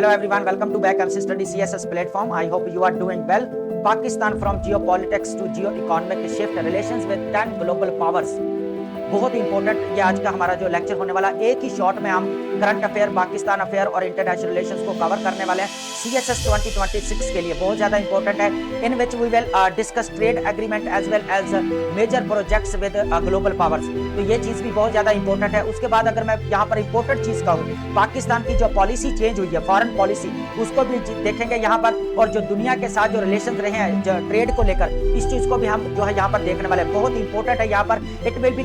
Hello everyone, welcome to back MC Study CSS platform. I hope you are doing well. Pakistan from geopolitics to geo-economic shift relations with 10 global powers. बहुत ही important ये आज का हमारा जो lecture होने वाला, एक ही शॉट में हम करंट अफेयर, पाकिस्तान अफेयर और इंटरनेशनल रिलेशंस को कवर करने वाले हैं सीएसएस 2026 के लिए। बहुत ज्यादा इंपॉर्टेंट है। In which we will discuss trade agreement as well as major projects with global powers. तो ये चीज भी बहुत ज्यादा इंपॉर्टेंट है। उसके बाद अगर मैं यहाँ पर इंपॉर्टेंट चीज कहूँ, पाकिस्तान की जो पॉलिसी चेंज हुई है, फॉरेन पॉलिसी, उसको भी देखेंगे यहाँ पर, और जो दुनिया के साथ जो रिलेशन रहे हैं जो ट्रेड को लेकर, इस चीज को भी हम जो है यहाँ पर देखने वाले हैं। बहुत इंपॉर्टेंट है यहाँ पर। It will be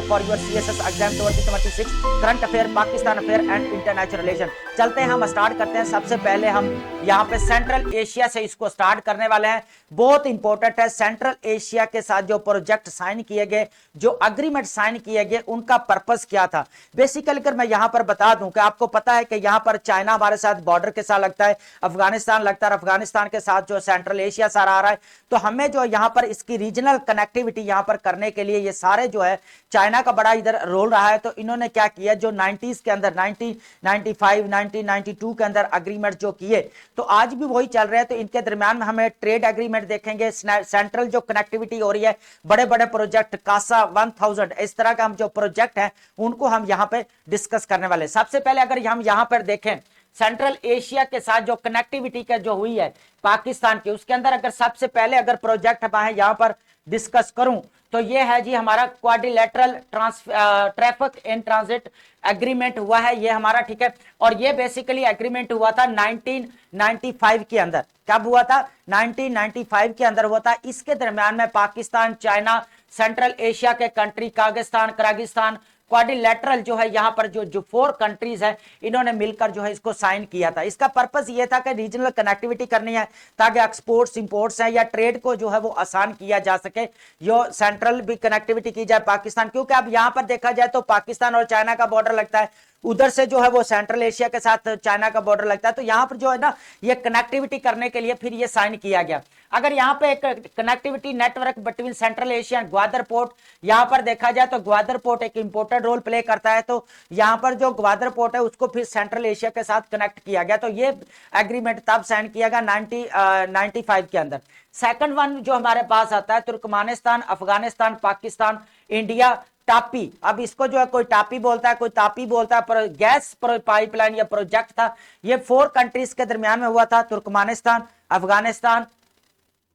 for your CSS exam 2026 current affair, Pakistan affair and international relation. चलते हैं, हम स्टार्ट करते हैं। सबसे पहले हम यहाँ पे सेंट्रल एशिया से इसको स्टार्ट करने वाले हैं। बहुत इंपॉर्टेंट है। सेंट्रल एशिया के साथ जो प्रोजेक्ट साइन किए गए, जो अग्रीमेंट साइन किए गए, उनका पर्पस क्या था। बेसिकली अगर मैं यहाँ पर बता दूं कि आपको पता है कि यहाँ पर चाइना हमारे साथ बॉर्डर के साथ लगता है, अफगानिस्तान लगता है, अफगानिस्तान के साथ जो सेंट्रल एशिया सारा आ रहा है। तो हमें जो यहाँ पर इसकी रीजनल कनेक्टिविटी यहाँ पर करने के लिए ये सारे जो है चाइना का बड़ा इधर रोल रहा है। तो इन्होंने क्या किया, जो 90s के अंदर 1995 1992 के अंदर अग्रीमेंट जो किए, तो आज भी वही चल रहे हैं। तो इनके दरमियान में हमें ट्रेड एग्रीमेंट देखेंगे, सेंट्रल जो कनेक्टिविटी हो रही है, बड़े बड़े प्रोजेक्ट, कासा 1000, इस तरह का हम जो प्रोजेक्ट है उनको हम यहाँ पे डिस्कस करने वाले। सबसे पहले अगर हम यहाँ पर देखें सेंट्रल एशिया के साथ जो कनेक्टिविटी का जो हुई है पाकिस्तान की, उसके अंदर अगर सबसे पहले अगर प्रोजेक्ट मैं यहाँ पर डिस्कस करूं तो ये है जी हमारा quadrilateral traffic in transit agreement हुआ है ये हमारा, ठीक है। और ये बेसिकली एग्रीमेंट हुआ था 1995 के अंदर। कब हुआ था? 1995 के अंदर हुआ था। इसके दरमियान में पाकिस्तान, चाइना, सेंट्रल एशिया के कंट्री, कागिस्तान, किर्गिस्तान, क्वाड्रिलेटरल जो है यहाँ पर जो 4 कंट्रीज है, इन्होंने मिलकर जो है इसको साइन किया था। इसका पर्पस ये था कि रीजनल कनेक्टिविटी करनी है ताकि एक्सपोर्ट्स इंपोर्ट्स है या ट्रेड को जो है वो आसान किया जा सके। यो सेंट्रल भी कनेक्टिविटी की जाए पाकिस्तान, क्योंकि अब यहाँ पर देखा जाए तो पाकिस्तान और चाइना का बॉर्डर लगता है, उधर से जो है वो सेंट्रल एशिया के साथ चाइना का बॉर्डर लगता है। तो यहाँ पर जो है ना ये कनेक्टिविटी करने के लिए फिर ये साइन किया गया। अगर यहाँ पे एक connectivity network between central Asia and Gwadar port, यहाँ पर देखा जाए तो ग्वादर पोर्ट एक इंपॉर्टेंट रोल प्ले करता है। तो यहाँ पर जो ग्वादर पोर्ट है उसको फिर सेंट्रल एशिया के साथ कनेक्ट किया गया। तो ये एग्रीमेंट तब साइन किया गया 1995 के अंदर। सेकंड वन जो हमारे पास आता है तुर्कमानिस्तान, अफगानिस्तान, पाकिस्तान, इंडिया, टापी। अब इसको जो है कोई टापी बोलता है, कोई तापी बोलता है, पर गैस पाइपलाइन या प्रोजेक्ट था। ये 4 कंट्रीज के दरमियान में हुआ था, तुर्कमानिस्तान,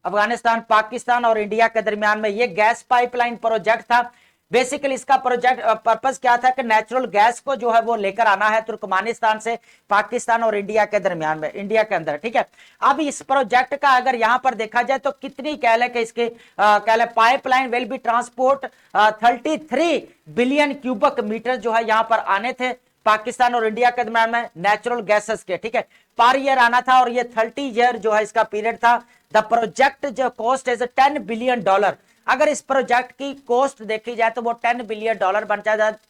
अफगानिस्तान, पाकिस्तान और इंडिया के दरमियान में ये गैस पाइपलाइन प्रोजेक्ट था। बेसिकली इसका प्रोजेक्ट पर्पस क्या था कि नेचुरल गैस को जो है वो लेकर आना है तुर्कमानिस्तान से पाकिस्तान और इंडिया के दरमियान में, इंडिया के अंदर, ठीक है। अब इस प्रोजेक्ट का अगर यहां पर देखा जाए तो कितनी कह ले कि इसके कह ले pipeline will be transport 33 billion cubic metre जो है यहां पर आने थे पाकिस्तान और इंडिया के दरमियान में नेचुरल गैसेस के, ठीक है, पर ईयर आना था। और ये 30 ईयर जो है इसका पीरियड था। द प्रोजेक्ट जो कॉस्ट इज $10 बिलियन। अगर इस प्रोजेक्ट की कॉस्ट देखी जाए तो वो $10 बिलियन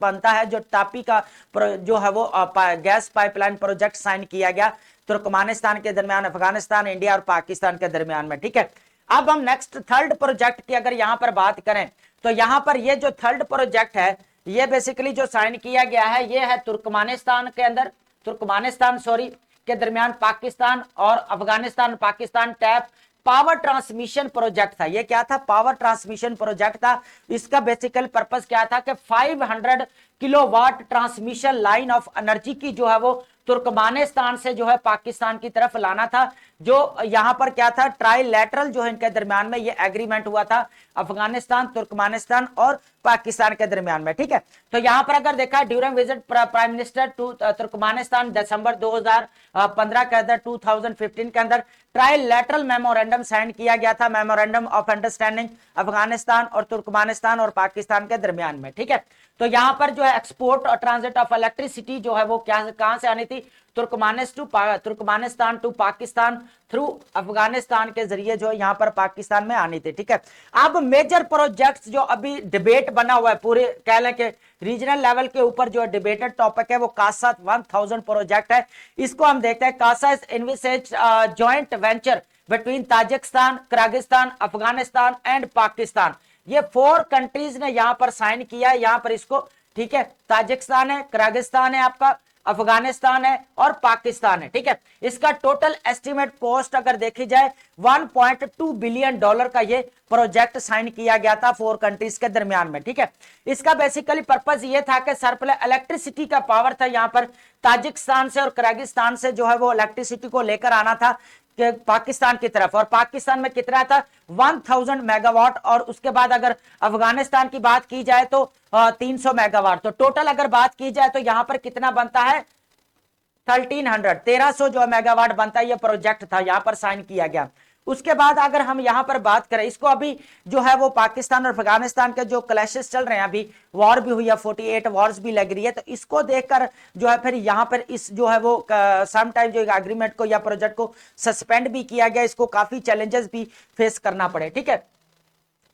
बनता है। जो टापी का जो है वो गैस पाइपलाइन प्रोजेक्ट साइन किया गया तुर्कमानिस्तान के दरमियान, अफगानिस्तान, इंडिया और पाकिस्तान के दरमियान में, ठीक है। अब हम नेक्स्ट थर्ड प्रोजेक्ट की अगर यहां पर बात करें तो यहां पर ये जो थर्ड प्रोजेक्ट है ये बेसिकली जो साइन किया गया है ये है तुर्कमानिस्तान के दरमियान पाकिस्तान और Afghanistan, Pakistan tap power transmission project था। ये क्या था? पावर ट्रांसमिशन प्रोजेक्ट था। इसका बेसिकल पर्पस क्या था कि 500 kilowatt transmission line of energy की जो है वो तुर्कमानिस्तान से जो है पाकिस्तान की तरफ लाना था। जो यहां पर क्या था, ट्राइलैटरल जो है इनके दरमियान में ये एग्रीमेंट हुआ था अफगानिस्तान, तुर्कमानिस्तान और पाकिस्तान के दरमियान में, ठीक है। तो यहां पर अगर देखा during visit prime minister to Turkmenistan दिसंबर 2015 के अंदर 2015 के अंदर ट्राइलैटरल मेमोरेंडम साइन किया गया था, मेमोरेंडम ऑफ अंडरस्टैंडिंग अफगानिस्तान और तुर्कमानिस्तान और पाकिस्तान के दरमियान में, ठीक है। तो यहां पर जो है एक्सपोर्ट और ट्रांजिट ऑफ इलेक्ट्रिसिटी जो है वो कहां से आनी थी, तुर्कमानिस्तान टू पाकिस्तान थ्रू अफगानिस्तान के जरिए जो यहां पर पाकिस्तान में आनी थी, ठीक है। अब मेजर प्रोजेक्ट्स जो अभी डिबेट बना हुआ है पूरे कह लें कि रीजनल लेवल के ऊपर जो डिबेटेड टॉपिक है वो कासा 1000 प्रोजेक्ट है। इसको हम देखते हैं। CASA is envisages joint venture between Tajikistan, Kyrgyzstan, Afghanistan and Pakistan. ये 4 कंट्रीज ने यहां पर साइन किया है, यहां पर इसको, ठीक है। ताजिकिस्तान है, किर्गिस्तान है आपका, अफगानिस्तान है और पाकिस्तान है, ठीक है। इसका टोटल एस्टिमेट कॉस्ट अगर देखी जाए 1.2 बिलियन डॉलर का ये प्रोजेक्ट साइन किया गया था 4 कंट्रीज के दरमियान में, ठीक है। इसका बेसिकली पर्पस ये था कि सरप्लस इलेक्ट्रिसिटी का पावर था यहाँ पर ताजिकिस्तान से और किर्गिस्तान से जो है वो इलेक्ट्रिसिटी को लेकर आना था कि पाकिस्तान की तरफ, और पाकिस्तान में कितना था 1000 मेगावाट, और उसके बाद अगर अफगानिस्तान की बात की जाए तो 300 मेगावाट। तो टोटल अगर बात की जाए तो यहां पर कितना बनता है 1300 जो मेगावाट बनता है। ये प्रोजेक्ट था यहां पर साइन किया गया। उसके बाद अगर हम यहां पर बात करें, इसको अभी जो है वो पाकिस्तान और अफगानिस्तान के जो क्लैशेस चल रहे हैं, अभी वॉर भी हुई है, 48 वॉर्स भी लग रही है, तो इसको देखकर जो है फिर यहां पर इस जो है वो सम टाइम जो एग्रीमेंट को या प्रोजेक्ट को सस्पेंड भी किया गया। इसको काफी चैलेंजेस भी फेस करना पड़े, ठीक है।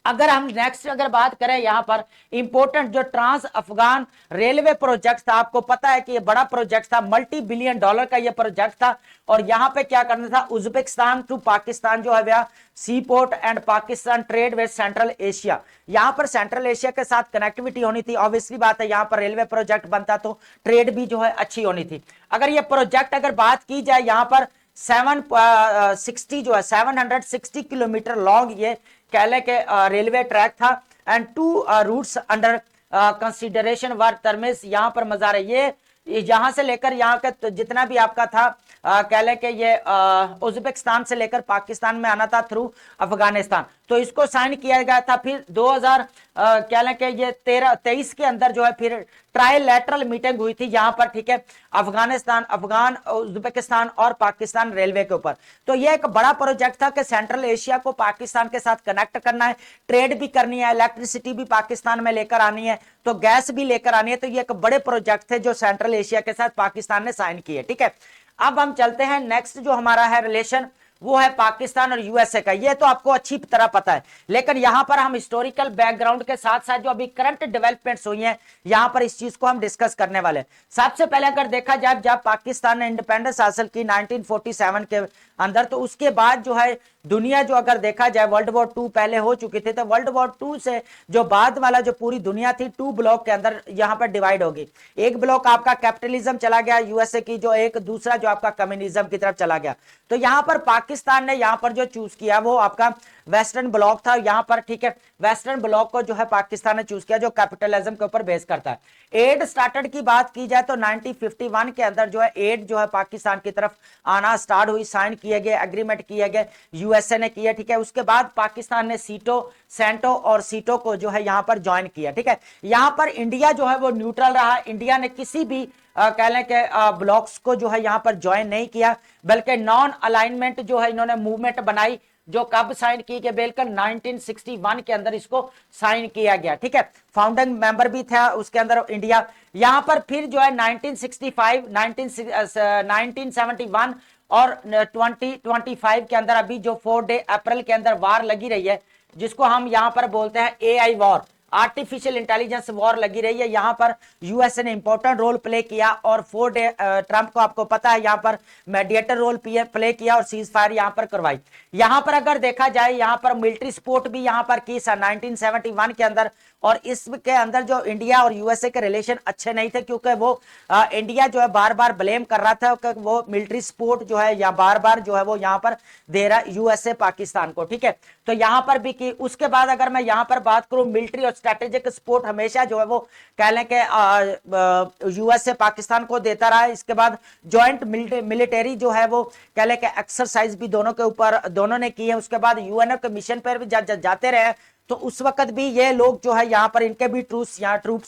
अगर हम नेक्स्ट अगर बात करें यहां पर इंपॉर्टेंट जो ट्रांस अफगान रेलवे प्रोजेक्ट था, आपको पता है कि ये बड़ा प्रोजेक्ट था, मल्टी बिलियन डॉलर का ये प्रोजेक्ट था। और यहां पे क्या करना था, उज्बेकिस्तान टू पाकिस्तान जो है वह sea port and Pakistan trade with central Asia, यहां पर सेंट्रल एशिया के साथ कनेक्टिविटी होनी थी। ऑब्वियसली बात है यहां पर रेलवे प्रोजेक्ट बनता तो ट्रेड भी जो है अच्छी होनी थी। अगर ये प्रोजेक्ट अगर बात की जाए यहां पर 760 जो है 760 किलोमीटर लॉन्ग ये कह ले के रेलवे ट्रैक था, एंड 2 रूट्स अंडर कंसीडरेशन वर टर्मिस। यहां पर मजार है ये यहां से लेकर यहां का तो जितना भी आपका था कह ले के ये उज्बेकिस्तान से लेकर पाकिस्तान में आना था थ्रू अफगानिस्तान। तो इसको साइन किया गया था। फिर 2000 कह लें कि ये 23 के अंदर जो है फिर ट्राइलैटरल मीटिंग हुई थी यहां पर, ठीक है, अफगान उज्बेकिस्तान और पाकिस्तान रेलवे के ऊपर। तो ये एक बड़ा प्रोजेक्ट था कि सेंट्रल एशिया को पाकिस्तान के साथ कनेक्ट करना है, ट्रेड भी करनी है, इलेक्ट्रिसिटी भी पाकिस्तान में लेकर आनी है, तो गैस भी लेकर आनी है। तो ये एक बड़े प्रोजेक्ट थे जो सेंट्रल एशिया के साथ पाकिस्तान ने साइन किए, ठीक है। अब हम चलते हैं नेक्स्ट जो हमारा है रिलेशन, वो है पाकिस्तान और यूएसए का। ये तो आपको अच्छी तरह पता है, लेकिन यहां पर हम हिस्टोरिकल बैकग्राउंड के साथ साथ जो अभी करंट डेवलपमेंट्स हुई हैं यहां पर इस चीज को हम डिस्कस करने वाले हैं। सबसे पहले अगर देखा जाए जब पाकिस्तान ने इंडिपेंडेंस हासिल की 1947 के अंदर, तो उसके बाद जो है दुनिया जो अगर देखा जाए वर्ल्ड वॉर 2 पहले हो चुकी थी, तो वर्ल्ड वॉर 2 से जो बाद वाला जो पूरी दुनिया थी 2 ब्लॉक के अंदर यहां पर डिवाइड होगी। एक ब्लॉक आपका कैपिटलिज्म चला गया यूएसए की, जो एक दूसरा जो आपका कम्युनिज्म की तरफ चला गया। तो यहां पर पाकिस्तान ने यहां पर जो चूज किया वो आपका वेस्टर्न ब्लॉक था यहां पर, ठीक है। वेस्टर्न ब्लॉक को जो है पाकिस्तान ने चूज किया जो कैपिटलिज्म के ऊपर बेस करता है। एड स्टार्टेड की बात की जाए तो 1951 के अंदर जो है एड जो है पाकिस्तान की तरफ आना स्टार्ट हुई, साइन किए गए, एग्रीमेंट किए गए, यूएसए ने किया, ठीक है। उसके बाद पाकिस्तान ने सेंटो और सीटो को जो है यहां पर ज्वाइन किया, ठीक है। यहां पर इंडिया जो है वो न्यूट्रल रहा। इंडिया ने किसी भी कह लें कि ब्लॉक्स को जो है यहां पर ज्वाइन नहीं किया, बल्कि नॉन अलाइनमेंट जो है इन्होंने मूवमेंट बनाई, जो कब साइन की गई, बिल्कुल 1961 के अंदर इसको साइन किया गया, ठीक है। फाउंडिंग मेंबर भी था उसके अंदर इंडिया। यहां पर फिर जो है 1965, 1971 और 2025 के अंदर अभी जो 4 डे अप्रैल के अंदर वार लगी रही है, जिसको हम यहां पर बोलते हैं AI war, artificial intelligence war लगी रही है। यहां पर यूएसए ने इंपॉर्टेंट रोल प्ले किया, और 4 डे ट्रंप को आपको पता है यहां पर मेडिएटर रोल प्ले किया और सीज फायर यहां पर करवाई। यहां पर अगर देखा जाए यहां पर मिलिट्री सपोर्ट भी यहां पर की 1971 के अंदर, और इसके अंदर जो इंडिया और यूएसए के रिलेशन अच्छे नहीं थे, क्योंकि वो इंडिया जो है बार बार ब्लेम कर रहा था कि वो मिलिट्री सपोर्ट जो है या बार बार जो है वो यहां पर दे रहा है यूएसए पाकिस्तान को, ठीक है। तो यहां पर भी की। उसके बाद अगर मैं यहां पर बात करूं मिलिट्री और स्ट्रेटेजिक सपोर्ट हमेशा जो है वो कह लें कि यूएसए पाकिस्तान को देता रहा है। इसके बाद ज्वाइंट मिलिट्री जो है वो कह लें कि एक्सरसाइज भी दोनों के ऊपर दोनों ने की है। उसके बाद यूएनओ के मिशन पर भी जाते रहे, तो उस वक्त भी ये लोग जो है यहाँ पर इनके भी ट्रूप्स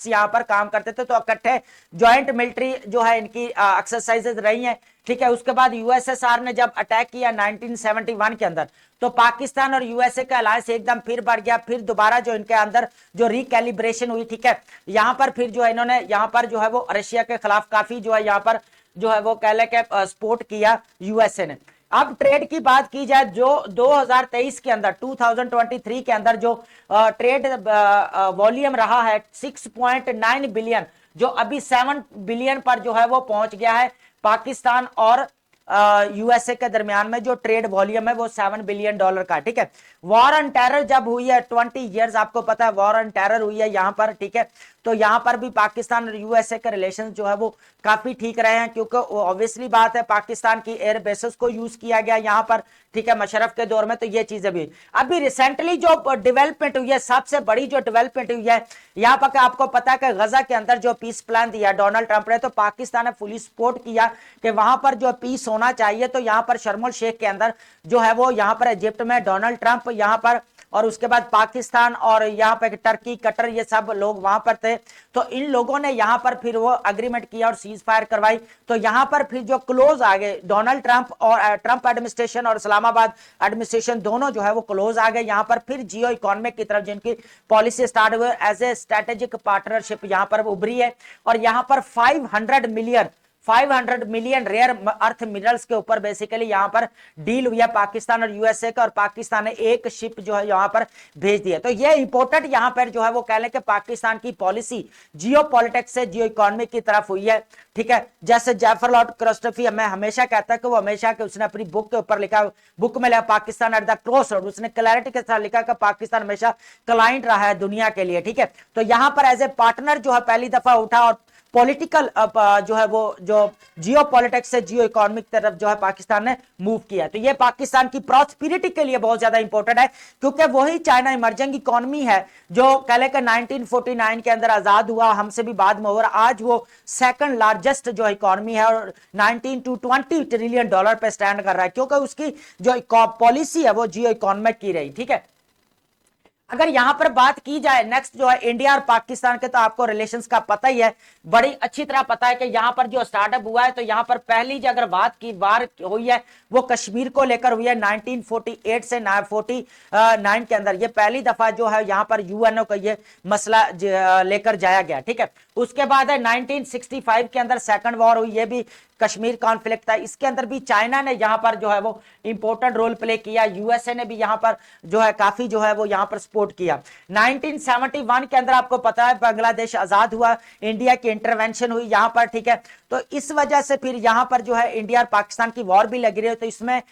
यहाँ पर काम करते थे, तो इकट्ठे ज्वाइंट मिलिट्री जो है इनकी एक्सरसाइजेज रही हैं, ठीक है। उसके बाद यूएसएसआर ने जब अटैक किया 1971 के अंदर, तो पाकिस्तान और यूएसए का अलायंस एकदम फिर बढ़ गया। फिर दोबारा जो इनके अंदर जो रिकैलिब्रेशन हुई, ठीक है, यहाँ पर फिर जो है इन्होंने यहाँ पर जो है वो रशिया के खिलाफ काफी जो है यहाँ पर जो है वो कह ले के सपोर्ट किया यूएसए ने। अब ट्रेड की बात की जाए, जो 2023 के अंदर 2023 के अंदर जो ट्रेड वॉल्यूम रहा है 6.9 बिलियन, जो अभी 7 बिलियन पर जो है वो पहुंच गया है। पाकिस्तान और यूएसए के दरमियान में जो ट्रेड वॉल्यूम है वो $7 बिलियन का, ठीक है। वॉर ऑन टेरर जब हुई है 20 इयर्स, आपको पता है वॉर ऑन टेरर हुई है यहाँ पर, ठीक है। तो यहाँ पर भी पाकिस्तान और यूएसए के रिलेशन जो है वो काफी ठीक रहे हैं, क्योंकि ऑब्वियसली बात है पाकिस्तान की एयर बेसेस को यूज किया गया यहाँ पर, ठीक है, मुशर्रफ के दौर में। तो ये चीजें भी अभी रिसेंटली जो डेवलपमेंट हुई है, सबसे बड़ी जो डेवलपमेंट हुई है यहाँ पर, आपको पता है कि गजा के अंदर जो पीस प्लान दिया डोनाल्ड ट्रंप ने, तो पाकिस्तान ने फुली सपोर्ट किया कि वहां पर जो पीस होना चाहिए। तो यहाँ पर शर्म अल शेख के अंदर जो है वो यहाँ पर इजिप्ट में डोनाल्ड ट्रंप यहाँ पर, और उसके बाद पाकिस्तान और यहाँ पे टर्की, कतर, ये सब लोग वहां पर थे। तो इन लोगों ने यहाँ पर फिर वो अग्रीमेंट किया और सीज फायर करवाई। तो यहाँ पर फिर जो क्लोज आ गए डोनाल्ड ट्रंप और ट्रंप एडमिनिस्ट्रेशन और इस्लामाबाद एडमिनिस्ट्रेशन, दोनों जो है वो क्लोज आ गए यहाँ पर। फिर जियो इकोनॉमिक की तरफ जिनकी पॉलिसी स्टार्ट हुई एज ए स्ट्रेटेजिक पार्टनरशिप यहाँ पर उभरी है। और यहाँ पर 500 मिलियन रेयर अर्थ मिनरल्स के ऊपर बेसिकली यहाँ पर डील हुई है पाकिस्तान और यूएसए का, और पाकिस्तान ने एक शिप जो है यहाँ पर भेज दी है। तो ये इंपॉर्टेंट यहाँ पर जो है वो कह लें कि पाकिस्तान की पॉलिसी जियो पॉलिटिक्स से जियो इकोनॉमिक की तरफ हुई है, ठीक है। जैसे जेफर लॉर्ड क्रिस्टोफी, मैं हमेशा कहता कि वो हमेशा के उसने अपनी बुक के ऊपर लिखा, बुक में लिखा Pakistan at the cross road, उसने क्लैरिटी के साथ लिखा कि पाकिस्तान हमेशा क्लाइंट रहा है दुनिया के लिए, ठीक है। तो यहाँ पर एज ए पार्टनर जो है पहली दफा उठा, और पॉलिटिकल जो है वो जो जियो पॉलिटिक्स से जियो इकोनॉमिक तरफ जो है पाकिस्तान ने मूव किया। तो ये पाकिस्तान की प्रॉस्पेरिटी के लिए बहुत ज्यादा इंपॉर्टेंट है, क्योंकि वही चाइना इमर्जिंग इकोनॉमी है जो कह लेकर 1949 के अंदर आजाद हुआ, हमसे भी बाद में, और आज वो सेकंड लार्जेस्ट जो इकोनॉमी है, और 19 to 20 ट्रिलियन डॉलर पे स्टैंड कर रहा है, क्योंकि उसकी जो पॉलिसी है वो जियो इकोनॉमिक की रही, ठीक है। अगर यहां पर बात की जाए नेक्स्ट जो है इंडिया और पाकिस्तान के, तो आपको रिलेशंस का पता ही है, बड़ी अच्छी तरह पता है कि यहां पर जो स्टार्टअप हुआ है, तो यहां पर पहली जो अगर बात की बार हुई है वो कश्मीर को लेकर हुई है 1948 से 49 के अंदर। ये पहली दफा जो है यहां पर यूएनओ का ये मसला लेकर जाया गया, ठीक है। उसके बाद है 1965 के अंदर सेकंड वॉर हुई, ये भी कश्मीर कॉन्फ्लिक्ट था, इसके अंदर भी चाइना ने यहां पर जो है वो इंपॉर्टेंट रोल प्ले किया, यूएसए ने भी यहां पर जो है काफी जो है वो यहां पर सपोर्ट किया। 1971 के अंदर आपको पता है बांग्लादेश आजाद हुआ, इंडिया की इंटरवेंशन हुई यहां पर, ठीक है। तो इस वजह से फिर यहां पर जो है इंडिया और पाकिस्तान की वॉर भी लगी रही, तो इसमें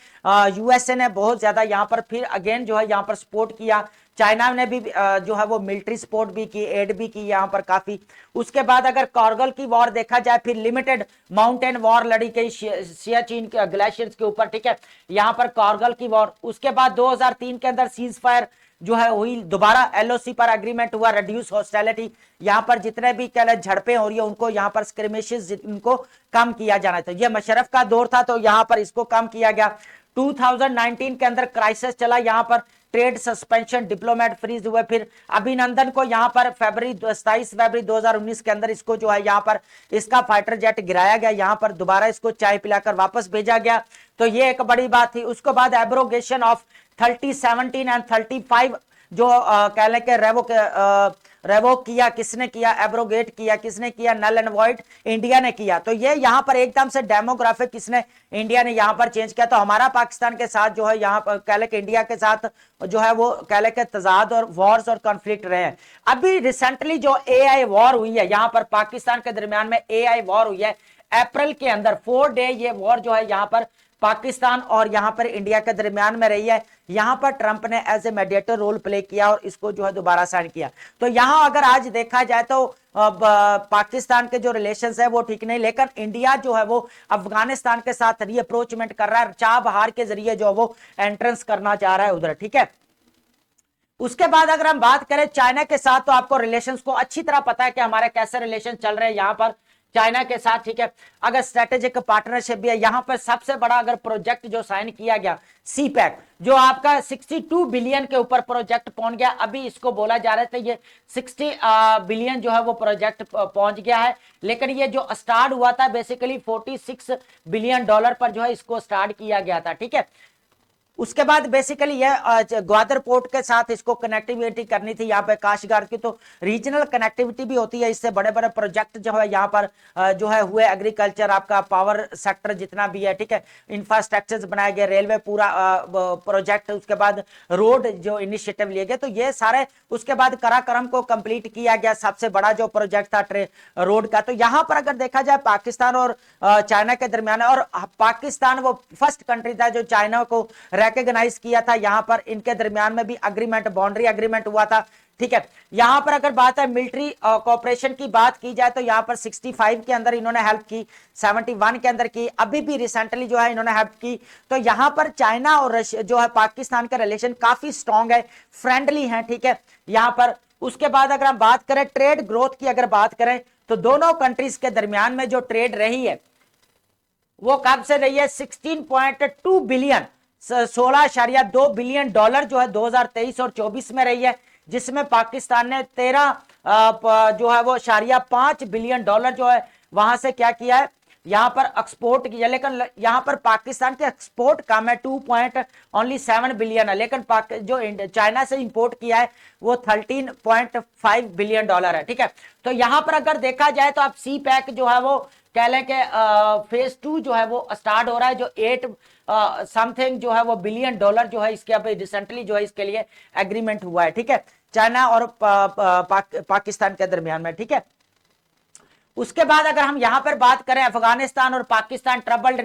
यूएसए ने बहुत ज्यादा यहां पर फिर अगेन जो है यहां पर सपोर्ट किया। चाइना ने भी जो है वो मिलिट्री सपोर्ट भी की, एड भी की यहां पर काफी। उसके बाद अगर कारगिल की वॉर देखा जाए, फिर लिमिटेड माउंटेन वॉर लड़ी गई सियाचिन के ग्लेशियर्स के ऊपर, ठीक है, यहां पर कारगिल की वॉर। उसके बाद 2003 के अंदर सीज फायर जो है हुई, दोबारा एलओसी पर एग्रीमेंट हुआ, रिड्यूस हॉस्टिलिटी, यहां पर जितने भी कह झड़पें हो रही है उनको यहां पर स्क्रिमिशेस उनको कम किया जाना था। ये मुशर्रफ का दौर था, तो यहां पर इसको कम किया गया। 2019 के अंदर क्राइसिस चला, यहां पर ट्रेड सस्पेंशन, डिप्लोमेट फ्रीज हुए। फिर अभिनंदन को यहां पर 27 फरवरी 2019 के अंदर इसको जो है यहां पर इसका फाइटर जेट गिराया गया, यहां पर दोबारा इसको चाय पिलाकर वापस भेजा गया, तो ये एक बड़ी बात थी। उसके बाद एब्रोगेशन ऑफ 3017 एंड 35 जो कह लें कि रेवोक किया, किसने किया, एब्रोगेट किया, किसने किया, नल एंड वॉइड इंडिया ने किया। तो ये यहां पर एकदम से डेमोग्राफिक किसने, इंडिया ने यहां पर चेंज किया। तो हमारा पाकिस्तान के साथ जो है यहां पर कह लें कि इंडिया के साथ जो है वो कह लें कि तजाद और वॉर्स और कॉन्फ्लिक्ट रहे हैं। अभी रिसेंटली जो एआई वॉर हुई है यहां पर पाकिस्तान के दरमियान में, एआई वॉर हुई है अप्रैल के अंदर, 4 डे ये वॉर जो है यहां पर पाकिस्तान और यहां पर इंडिया के दरमियान में रही है। यहां पर ट्रंप ने as a mediator role play किया और इसको जो है दोबारा साइन किया। तो यहां अगर आज देखा जाए तो पाकिस्तान के जो रिलेशंस है वो ठीक नहीं, लेकिन इंडिया जो है वो अफगानिस्तान के साथ रीअप्रोचमेंट कर रहा है, चाह बहार के जरिए जो वो एंट्रेंस करना चाह रहा है उधर, ठीक है। उसके बाद अगर हम बात करें चाइना के साथ, तो आपको रिलेशंस को अच्छी तरह पता है कि हमारे कैसे रिलेशन चल रहे हैं यहां पर चाइना के साथ, ठीक है। अगर स्ट्रेटेजिक पार्टनरशिप भी है, यहां पर सबसे बड़ा अगर प्रोजेक्ट जो साइन किया गया सीपैक, जो आपका 62 बिलियन के ऊपर प्रोजेक्ट पहुंच गया, अभी इसको बोला जा रहा था ये 60 बिलियन जो है वो प्रोजेक्ट पहुंच गया है, लेकिन ये जो स्टार्ट हुआ था बेसिकली 46 बिलियन डॉलर पर जो है इसको स्टार्ट किया गया था, ठीक है। उसके बाद बेसिकली ये ग्वादर पोर्ट के साथ इसको कनेक्टिविटी करनी थी यहाँ पे काशगार की, तो रीजनल कनेक्टिविटी भी होती है, इससे बड़े बड़े प्रोजेक्ट जो है यहाँ पर जो है हुए, एग्रीकल्चर, आपका पावर सेक्टर जितना भी है, ठीक है, इंफ्रास्ट्रक्चर्स बनाए गए, रेलवे पूरा प्रोजेक्ट, उसके बाद रोड जो इनिशिएटिव लिए गए, तो ये सारे, उसके बाद कराकरम को कंप्लीट किया गया, सबसे बड़ा जो प्रोजेक्ट था रोड का। तो यहाँ पर अगर देखा जाए पाकिस्तान और चाइना के दरमियान, और पाकिस्तान वो फर्स्ट कंट्री था जो चाइना को रिकॉग्नाइज किया था, यहां पर इनके दरमियान में भी अग्रीमेंट, बाउंड्री अग्रीमेंट हुआ था ठीक है। यहां पर अगर बात है मिलिट्री कोऑपरेशन की बात की जाए तो यहां पर 65 के अंदर इन्होंने हेल्प की, 71 के अंदर की, अभी भी रिसेंटली जो है इन्होंने हेल्प की। तो यहां पर चाइना और जो है पाकिस्तान का रिलेशन काफी स्ट्रांग है, फ्रेंडली है, ठीक है यहां पर। उसके बाद अगर हम बात करें ट्रेड ग्रोथ की, अगर बात करें तो दोनों कंट्रीज के दरमियान में जो ट्रेड रही है वो कब से रही है 16.2 बिलियन, 16.2 बिलियन डॉलर जो है 2023 और 24 में रही है, जिसमें पाकिस्तान ने 13 जो है वो 5 बिलियन डॉलर जो है वहां से क्या किया है, यहां पर एक्सपोर्ट किया। लेकिन यहां पर पाकिस्तान के एक्सपोर्ट कम है, 2.7 बिलियन है, लेकिन जो चाइना से इंपोर्ट किया है वो 13.5 बिलियन डॉलर है, ठीक है। तो यहां पर अगर देखा जाए तो आप सी पैक जो है वो कह लें कि फेज 2 जो है वो स्टार्ट हो रहा है, जो 8 समथिंग जो है वो बिलियन डॉलर जो है इसके अभी रिसेंटली जो है इसके लिए एग्रीमेंट हुआ है, ठीक है, चाइना और पाकिस्तान के दरमियान में, ठीक है। उसके बाद अगर हम यहां पर बात करें अफगानिस्तान और पाकिस्तान ट्रबल्ड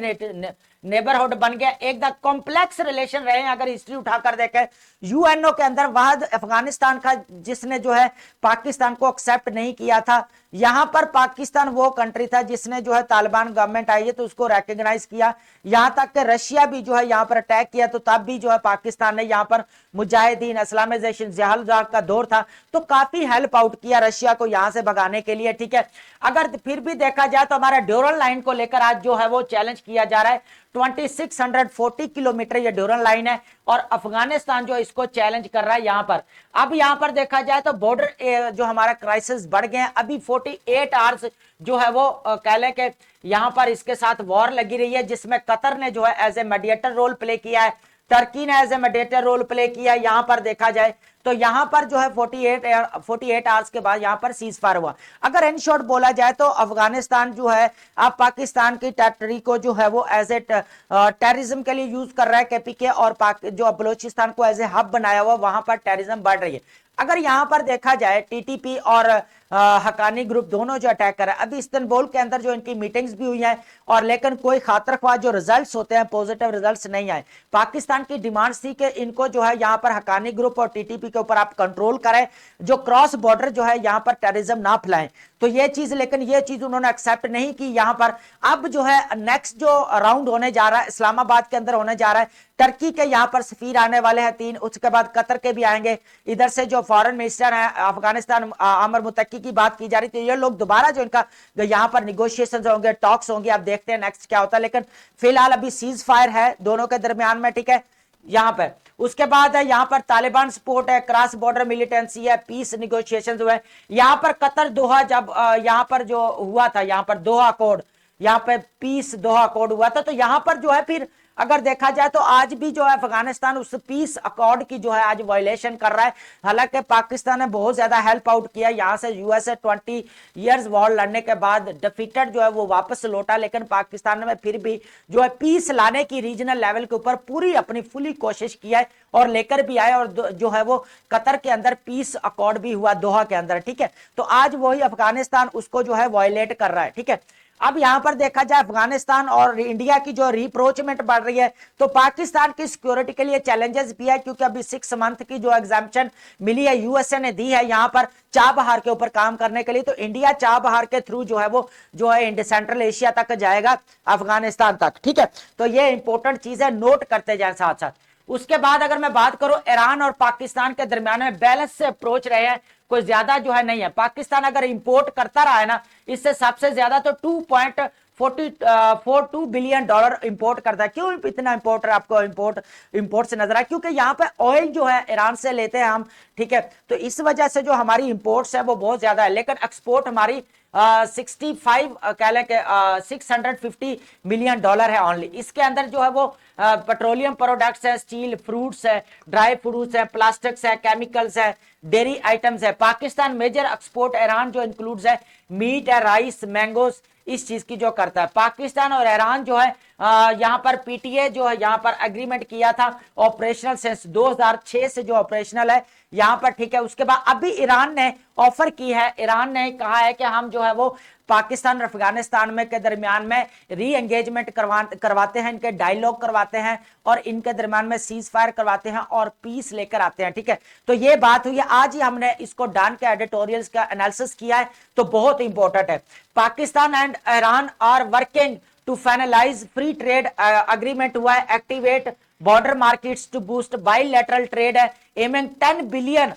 नेबरहुड बन गया, एक द कॉम्प्लेक्स रिलेशन रहे हैं। अगर हिस्ट्री उठाकर देखें यूएनओ के अंदर वहां अफगानिस्तान का जिसने जो है पाकिस्तान को एक्सेप्ट नहीं किया था, यहां पर पाकिस्तान वो कंट्री था जिसने जो है तालिबान गवर्नमेंट आई है तो उसको रिकॉग्नाइज किया। यहां तक कि रशिया भी जो है यहां पर अटैक किया तो तब भी जो है पाकिस्तान ने यहां पर मुजाहिदीन इस्लामाइजेशन जहालदार का दौर था तो काफी हेल्प आउट किया रशिया को यहां से भगाने के लिए, ठीक है। अगर फिर भी देखा जाए तो हमारा ड्यूरल लाइन को लेकर आज जो है वो चैलेंज किया जा रहा है, 2640 किलोमीटर ये ड्यूरल लाइन है और अफगानिस्तान जो इसको चैलेंज कर रहा है यहां पर। अब यहां पर देखा जाए तो बॉर्डर जो हमारा क्राइसिस बढ़ गए हैं, अभी 48 आवर्स जो है वो कह लें कि यहां पर इसके साथ वॉर लगी रही है, जिसमें कतर ने जो है as a mediator role play किया है, टर्की ने as a mediator role play किया। यहां पर देखा जाए तो यहां पर जो है 48 आवर्स के बाद यहां पर सीज फायर हुआ। अगर इन शॉर्ट बोला जाए तो अफगानिस्तान जो है अब पाकिस्तान की टेरिटरी को जो है वो एज ए टेररिज्म के लिए यूज कर रहा है केपीके, और जो बलोचिस्तान को एज ए हब बनाया हुआ, वहां पर टेररिज्म बढ़ रही है। अगर यहां पर देखा जाए टीटीपी और हकानी ग्रुप दोनों जो अटैक कर रहे हैं, अभी इस्तांबुल के अंदर जो इनकी मीटिंग्स भी हुई हैं और लेकिन कोई खातर ख्वाह जो रिजल्ट्स होते हैं पॉजिटिव रिजल्ट्स नहीं आए। पाकिस्तान की डिमांड थी कि इनको जो है यहां पर हकानी ग्रुप और टीटीपी के ऊपर आप कंट्रोल करें, जो क्रॉस बॉर्डर जो है यहां पर टेररिज्म ना फैलाएं, तो ये चीज, लेकिन ये चीज उन्होंने एक्सेप्ट नहीं की। यहां पर अब जो है नेक्स्ट जो राउंड होने जा रहा है इस्लामाबाद के अंदर होने जा रहा है, टर्की के यहां पर सफीर आने वाले हैं 3, उसके बाद कतर के भी आएंगे, इधर से जो फॉरेन मिनिस्टर है अफगानिस्तान आमर मुत्तकी की बात की जा रही थी, ये लोग दोबारा जो इनका यहां पर निगोशिएशन होंगे, टॉक्स होंगे, अब देखते हैं नेक्स्ट क्या होता है। लेकिन फिलहाल अभी सीज फायर है दोनों के दरमियान में, ठीक है यहां पर। उसके बाद है यहां पर तालिबान सपोर्ट है, क्रॉस बॉर्डर मिलिटेंसी है, पीस निगोशिएशंस हुए यहां पर। कतर दोहा जब यहां पर जो हुआ था, यहां पर दोहा अकॉर्ड, यहां पे पीस दोहा अकॉर्ड हुआ था, तो यहां पर जो है फिर अगर देखा जाए तो आज भी जो है अफगानिस्तान उस पीस अकॉर्ड की जो है आज वायलेशन कर रहा है। हालांकि पाकिस्तान ने बहुत ज्यादा हेल्प आउट किया, यहां से यूएसए 20 इयर्स वॉर लड़ने के बाद डिफीटेड जो है वो वापस लौटा, लेकिन पाकिस्तान में फिर भी जो है पीस लाने की रीजनल लेवल के ऊपर पूरी अपनी फुली कोशिश किया है और लेकर भी आए, और जो है वो कतर के अंदर पीस अकॉर्ड भी हुआ दोहा के अंदर, ठीक है। तो आज वही अफगानिस्तान उसको जो है वायलेट कर रहा है, ठीक है। अब यहां पर देखा जाए अफगानिस्तान और इंडिया की जो रिप्रोचमेंट बढ़ रही है, तो पाकिस्तान की सिक्योरिटी के लिए चैलेंजेस भी है, क्योंकि अभी 6 मंथ की जो एग्जाम्पशन मिली है यूएसए ने दी है यहां पर चाबहार के ऊपर काम करने के लिए, तो इंडिया चाबहार के थ्रू जो है वो जो है सेंट्रल एशिया तक जाएगा, अफगानिस्तान तक, ठीक है। तो ये इंपॉर्टेंट चीज है, नोट करते जाए साथ साथ। उसके बाद अगर मैं बात करूं ईरान और पाकिस्तान के दरमियान में बैलेंस से अप्रोच रहे हैं, कोई ज्यादा जो है नहीं है। पाकिस्तान अगर इंपोर्ट करता रहा है ना, इससे सबसे ज्यादा तो 2.42 बिलियन डॉलर इंपोर्ट करता है। क्यों इतना इंपोर्ट आपको इंपोर्ट से नजर आया? क्योंकि यहाँ पे ऑयल जो है ईरान से लेते हैं हम, ठीक है, तो इस वजह से जो हमारी इंपोर्ट्स है वो बहुत ज्यादा है, लेकिन एक्सपोर्ट हमारी 65 कह लें कि 650 मिलियन डॉलर है ओनली। इसके अंदर जो है वो पेट्रोलियम प्रोडक्ट्स है, स्टील, फ्रूट्स है, ड्राई फ्रूट्स है, प्लास्टिक्स है, केमिकल्स है, डेयरी आइटम्स है। पाकिस्तान मेजर एक्सपोर्ट ईरान जो इंक्लूड्स है मीट है, राइस, मैंगोस, इस चीज की जो करता है। पाकिस्तान और ईरान जो है यहां पर पीटीए जो है यहां पर एग्रीमेंट किया था ऑपरेशनल से 2006 से जो ऑपरेशनल है यहां पर, ठीक है। उसके बाद अभी ईरान ने ऑफर की है, ईरान ने कहा है कि हम जो है वो पाकिस्तान और अफगानिस्तान में के दरमियान में री एंगेजमेंट करवाते हैं, इनके डायलॉग करवाते हैं और इनके दरमियान में सीज फायर करवाते हैं और पीस लेकर आते हैं। ठीक है, तो ये बात हुई है, आज ही हमने इसको डॉन के एडिटोरियल्स का एनालिसिस किया है, तो बहुत इंपॉर्टेंट है। Pakistan and Iran are working to finalise free trade agreement हुआ है, activate border markets to boost bilateral trade है, एमिंग 10 बिलियन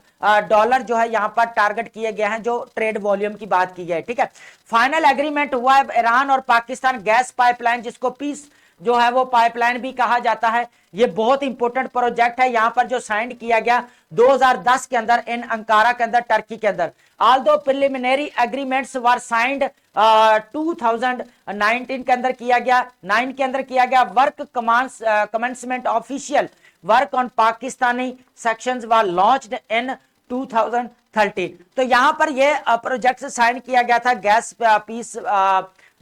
डॉलर जो है यहां पर टारगेट किए गए हैं, जो ट्रेड वॉल्यूम की बात की है। ठीक है, फाइनल एग्रीमेंट हुआ है ईरान और पाकिस्तान गैस पाइपलाइन, जिसको पीस जो है वो पाइपलाइन भी कहा जाता है। ये बहुत इंपॉर्टेंट प्रोजेक्ट है, यहां पर जो साइन किया गया 2010 के अंदर इन अंकारा के अंदर, टर्की के अंदर। ऑल्दो प्रिलिमिनरी एग्रीमेंट्स वर साइंड 2019 के अंदर किया गया, 9 के अंदर किया गया। Work commencement official work on Pakistani sections were launched in 2013। तो यहां पर ये प्रोजेक्ट साइन किया गया था, गैस पीस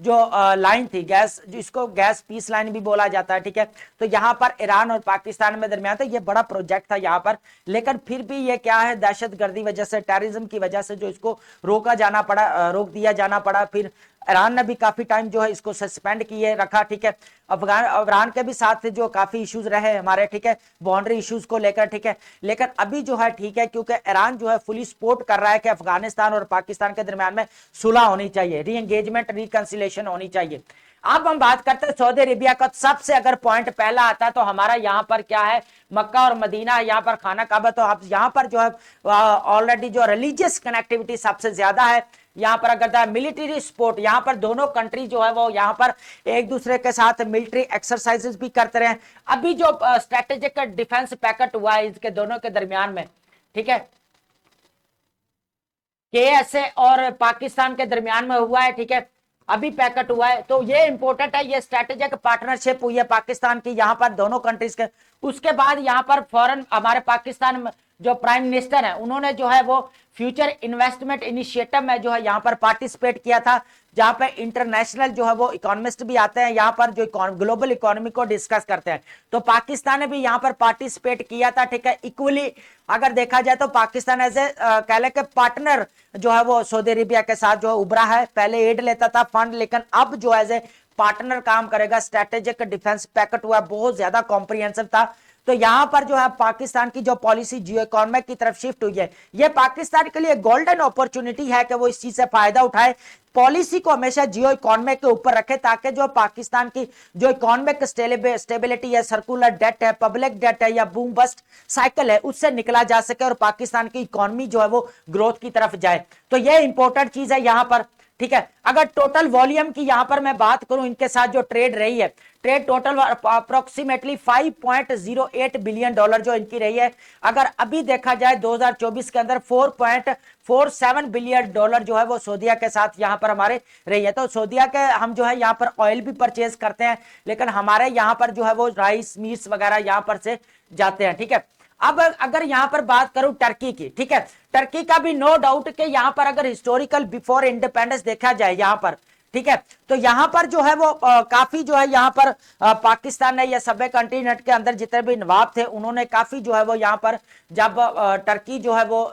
जो लाइन थी, गैस जिसको गैस पीस लाइन भी बोला जाता है। ठीक है, तो यहां पर ईरान और पाकिस्तान में दरमियान था, ये बड़ा प्रोजेक्ट था यहां पर, लेकिन फिर भी ये क्या है, दहशतगर्दी वजह से, टेररिज्म की वजह से जो इसको रोक दिया जाना पड़ा। फिर ईरान ने भी काफी टाइम जो है इसको सस्पेंड किए रखा। ठीक है, अफगान के भी साथ जो काफी इश्यूज रहे हमारे, ठीक है, बाउंड्री इश्यूज को लेकर। ठीक है, लेकिन अभी जो है ठीक है, क्योंकि ईरान जो है फुली सपोर्ट कर रहा है कि अफगानिस्तान और पाकिस्तान के दरमियान में सुलह होनी चाहिए, री एंगेजमेंट, रिकंसिलेशन होनी चाहिए। अब हम बात करते हैं सऊदी अरेबिया का। सबसे अगर पॉइंट पहला आता है तो हमारा यहाँ पर क्या है, मक्का और मदीना, यहाँ पर खाना काबा। तो आप यहाँ पर जो है ऑलरेडी जो रिलीजियस कनेक्टिविटी सबसे ज्यादा है यहाँ पर। अगर मिलिट्री सपोर्ट, यहाँ पर दोनों कंट्री जो है वो यहाँ पर एक दूसरे के साथ मिलिट्री एक्सरसाइजेस भी करते रहे। अभी जो स्ट्रेटेजिक डिफेंस पैकेट हुआ है इसके दोनों के दरमियान में, ठीक है, KSA और पाकिस्तान के दरमियान में हुआ है। ठीक है, अभी पैकेट हुआ है, तो ये इंपॉर्टेंट है, ये स्ट्रेटेजिक पार्टनरशिप हुई है पाकिस्तान की यहाँ पर दोनों कंट्रीज के। उसके बाद यहाँ पर फॉरेन हमारे पाकिस्तान में जो प्राइम मिनिस्टर है उन्होंने जो है वो फ्यूचर इन्वेस्टमेंट इनिशिएटिव में जो है यहाँ पर पार्टिसिपेट किया था, जहां पे इंटरनेशनल जो है वो इकोनॉमिस्ट भी आते हैं यहाँ पर, जो ग्लोबल इकोनॉमी को डिस्कस करते हैं। तो पाकिस्तान ने भी यहाँ पर पार्टिसिपेट किया था। ठीक है, इक्वली अगर देखा जाए तो पाकिस्तान एज ए कह ले के पार्टनर जो है वो सऊदी अरेबिया के साथ जो उभरा है। पहले एड लेता था फंड, लेकिन अब जो एज ए पार्टनर काम करेगा। स्ट्रेटेजिक डिफेंस पैकेट हुआ, बहुत ज्यादा कॉम्प्रिहेंसिव था। तो यहां पर जो है पाकिस्तान की जो पॉलिसी जियो इकोनॉमिक की तरफ शिफ्ट हुई है, ये पाकिस्तान के लिए गोल्डन अपॉर्चुनिटी है कि वो इस चीज से फायदा उठाए, पॉलिसी को हमेशा जियो इकोनॉमिक के ऊपर रखे, ताकि जो पाकिस्तान की जो इकोनॉमिक स्टेबिलिटी है, सर्कुलर डेट है, पब्लिक डेट है या बूम बस्ट साइकिल है, उससे निकला जा सके और पाकिस्तान की इकोनॉमी जो है वो ग्रोथ की तरफ जाए। तो ये इंपॉर्टेंट चीज है यहां पर। ठीक है, अगर टोटल वॉल्यूम की यहां पर मैं बात करूं, इनके साथ जो ट्रेड रही है, trade total approximately 5.08 billion dollar जो इनकी रही है। अगर अभी देखा जाए 2024 के अंदर 4.47 बिलियन डॉलर जो है वो सऊदीया के साथ यहाँ पर हमारे रही है। तो सऊदीया के हम जो है यहाँ पर ऑयल भी परचेज करते हैं, लेकिन हमारे यहाँ पर जो है वो राइस मीट्स वगैरह यहाँ पर से जाते हैं। ठीक है, अब अगर यहां पर बात करूं टर्की की, ठीक है, टर्की का भी नो डाउट कि यहां पर अगर हिस्टोरिकल बिफोर इंडिपेंडेंस देखा जाए यहां पर, ठीक है, तो यहां पर जो है वो काफी जो है यहां पर पाकिस्तान ने या सभ्य कंटिनेंट के अंदर जितने भी नवाब थे उन्होंने काफी जो है वो यहां पर, जब टर्की जो है वो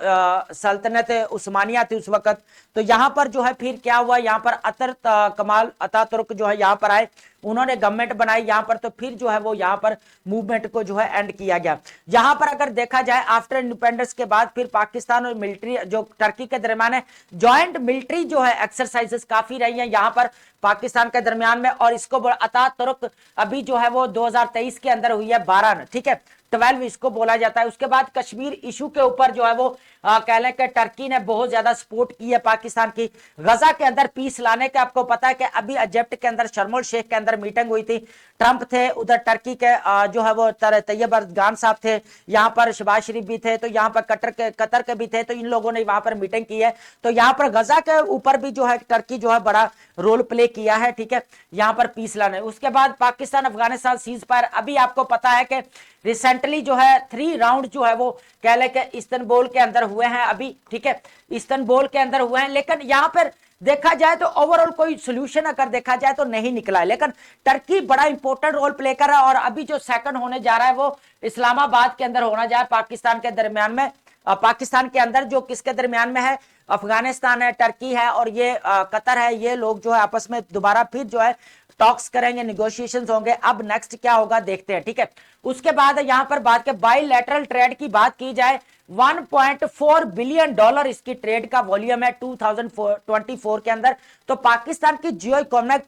सल्तनत उस्मानिया थी उस वक्त, तो यहां पर जो है फिर क्या हुआ, यहां पर अतर कमाल अतातुर्क जो है यहां पर आए, उन्होंने गवर्नमेंट बनाई यहां पर। तो फिर जो है वो यहां पर मूवमेंट को जो है एंड किया गया। यहां पर अगर देखा जाए आफ्टर इंडिपेंडेंस के बाद फिर पाकिस्तान और मिलिट्री जो टर्की के दरमियान है, जॉइंट मिलिट्री जो है एक्सरसाइजेस काफी रही है यहां पर पाकिस्तान के दरमियान में। और इसको अतातुर्क अभी जो है वो 2023 के अंदर हुई है 12, ठीक है, 12 इसको बोला जाता है। उसके बाद कश्मीर इशू के ऊपर जो है वो कह लें कि टर्की ने बहुत ज्यादा सपोर्ट की है पाकिस्तान की। गजा के अंदर पीस लाने के आपको पता है कि अभी इजिप्ट के अंदर शर्म एल शेख के अंदर मीटिंग हुई थी, ट्रंप थे उधर, टर्की के जो है वो तैयब अर्दगान साहब थे, यहाँ पर शहबाज शरीफ भी थे, तो यहाँ पर कतर के भी थे, तो इन लोगों ने वहां पर मीटिंग की है। तो यहाँ पर गजा के ऊपर भी जो है टर्की जो है बड़ा रोल प्ले किया है। ठीक है, यहाँ पर पीस लाने। उसके बाद पाकिस्तान अफगानिस्तान सीज फायर, अभी आपको पता है कि रिसेंटली जो है 3 राउंड जो है वो कह ले के इस्तांबुल के अंदर हुए हैं अभी, ठीक है, इस्तांबुल के अंदर हुए हैं, लेकिन यहां पर देखा जाए तो ओवरऑल कोई सोल्यूशन अगर देखा जाए तो नहीं निकला है। लेकिन टर्की बड़ा इंपॉर्टेंट रोल प्ले कर रहा है, और अभी जो सेकंड होने जा रहा है वो इस्लामाबाद के अंदर होना जा रहा है, पाकिस्तान के दरमियान में, पाकिस्तान के अंदर जो किसके दरमियान में है, अफगानिस्तान है, टर्की है और ये कतर है, ये लोग जो है आपस में दोबारा फिर जो है टॉक्स करेंगे, निगोशिएशंस होंगे। अब नेक्स्ट क्या होगा देखते हैं, ठीक है। उसके बाद यहां पर बात के बाइलैटरल ट्रेड की बात की जाए, 1.4 बिलियन डॉलर इसकी ट्रेड का वॉल्यूम है 2024 के अंदर। तो पाकिस्तान की जियो इकोनॉमिक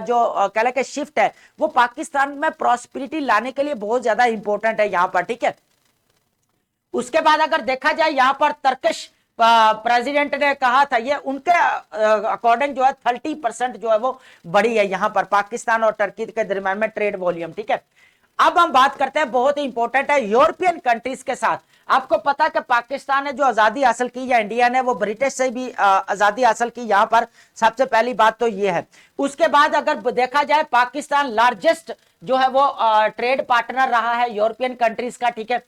जो कह लें कि शिफ्ट है वो पाकिस्तान में प्रॉस्पेरिटी लाने के लिए बहुत ज्यादा इंपॉर्टेंट है यहां पर, ठीक है। उसके बाद अगर देखा जाए यहां पर तर्किश प्रेसिडेंट ने कहा था, ये उनके अकॉर्डिंग जो है 30% जो है वो बढ़ी है यहां पर पाकिस्तान और टर्की के दरमियान में ट्रेड वॉल्यूम, ठीक है। अब हम बात करते हैं, बहुत ही इंपॉर्टेंट है, यूरोपियन कंट्रीज के साथ। आपको पता है कि पाकिस्तान ने जो आजादी हासिल की या इंडिया ने वो ब्रिटिश से भी आजादी हासिल की, यहां पर सबसे पहली बात तो ये है। उसके बाद अगर देखा जाए पाकिस्तान लार्जेस्ट जो है वो ट्रेड पार्टनर रहा है यूरोपियन कंट्रीज का, ठीक है।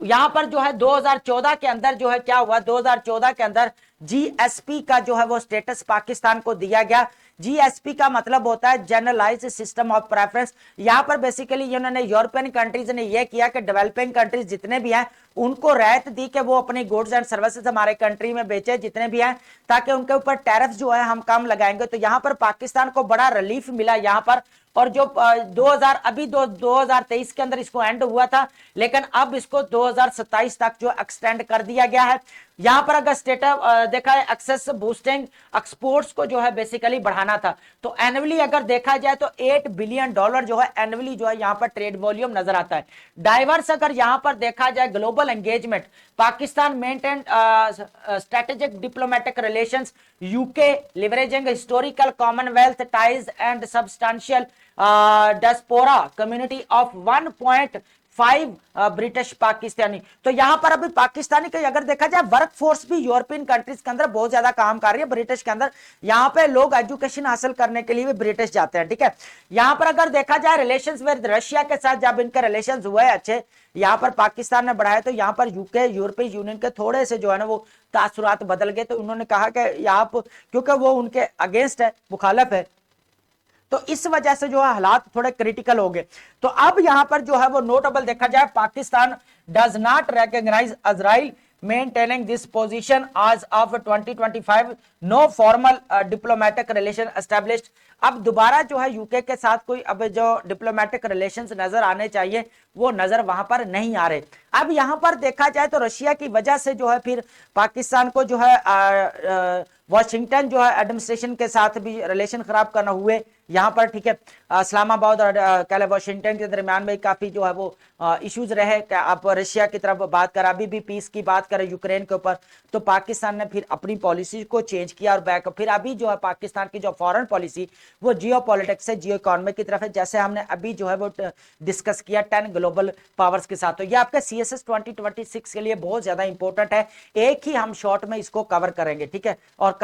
यहां पर जो है 2014 के अंदर जो है क्या हुआ, 2014 के अंदर जीएसपी का जो है वो स्टेटस पाकिस्तान को दिया गया। जीएसपी का मतलब होता है जनरलाइज्ड सिस्टम ऑफ प्रेफरेंस। यहां पर बेसिकली इन्होंने यूरोपियन कंट्रीज ने यह किया कि डेवलपिंग कंट्रीज जितने भी हैं उनको राहत दी कि वो अपनी गुड्स एंड सर्विसेज हमारे कंट्री में बेचे जितने भी हैं, ताकि उनके ऊपर टैरिफ जो है हम कम लगाएंगे। तो यहां पर पाकिस्तान को बड़ा रिलीफ मिला यहां पर। और जो 2023 के अंदर इसको एंड हुआ था, लेकिन अब इसको 2027 तक जो एक्सटेंड कर दिया गया है। यहां पर अगर स्टेटस देखा है, एक्सेस बूस्टिंग एक्सपोर्ट्स को जो है बेसिकली बढ़ाना था। तो एनुअली अगर देखा जाए तो 8 बिलियन डॉलर जो है एनुअली जो है यहां पर ट्रेड वॉल्यूम नजर आता है। डाइवर्स अगर यहां पर देखा जाए global engagement, Pakistan maintain strategic diplomatic relations, UK leveraging historical Commonwealth ties and substantial diaspora community of 1.5 British Pakistani. तो यहां पर अभी पाकिस्तानी का अगर देखा जाए वर्क फोर्स भी यूरोपियन कंट्रीज के अंदर बहुत ज्यादा काम कर रही है। ब्रिटिश के अंदर यहां पे लोग एजुकेशन हासिल करने के लिए भी ब्रिटिश जाते हैं, ठीक है। यहां पर अगर देखा जाए रिलेशंस विद रशिया के साथ जब इनके रिलेशंस हुए अच्छे, यहां पर पाकिस्तान ने बढ़ाया, तो यहां पर यूके यूरोपीय यूनियन के थोड़े से जो है ना वो तासुरात बदल गए। तो उन्होंने कहा कि यहाँ क्योंकि वो उनके अगेंस्ट है, मुखालफ है, तो इस वजह से जो है हालात थोड़े क्रिटिकल हो गए। तो अब यहां पर जो है वो नोटेबल देखा जाए, Pakistan does not recognise Israel maintaining this position as of 2025, no formal diplomatic relation established। अब दोबारा जो है यूके के साथ कोई अब जो डिप्लोमेटिक रिलेशंस नजर आने चाहिए वो नजर वहां पर नहीं आ रहे। अब यहां पर देखा जाए तो रशिया की वजह से जो है फिर पाकिस्तान को जो है वॉशिंगटन जो है एडमिनिस्ट्रेशन के साथ भी रिलेशन खराब करना हुए यहां पर, ठीक है। इस्लामाबाद और कह वाशिंगटन के दरमियान में काफी जो है वो इश्यूज रहे। आप रशिया की तरफ बात करें, अभी भी पीस की बात करें यूक्रेन के ऊपर, तो पाकिस्तान ने फिर अपनी पॉलिसी को चेंज किया और बैक फिर अभी जो है पाकिस्तान की जो फॉरेन पॉलिसी वो जियो पॉलिटिक्स से जियो इकोनॉमी की तरफ है, जैसे हमने अभी जो है वो डिस्कस किया 10 ग्लोबल पावर्स के साथ। तो ये आपके CSS 2026 के लिए बहुत ज्यादा इंपॉर्टेंट है। एक ही हम शॉर्ट में इसको कवर करेंगे, ठीक है। और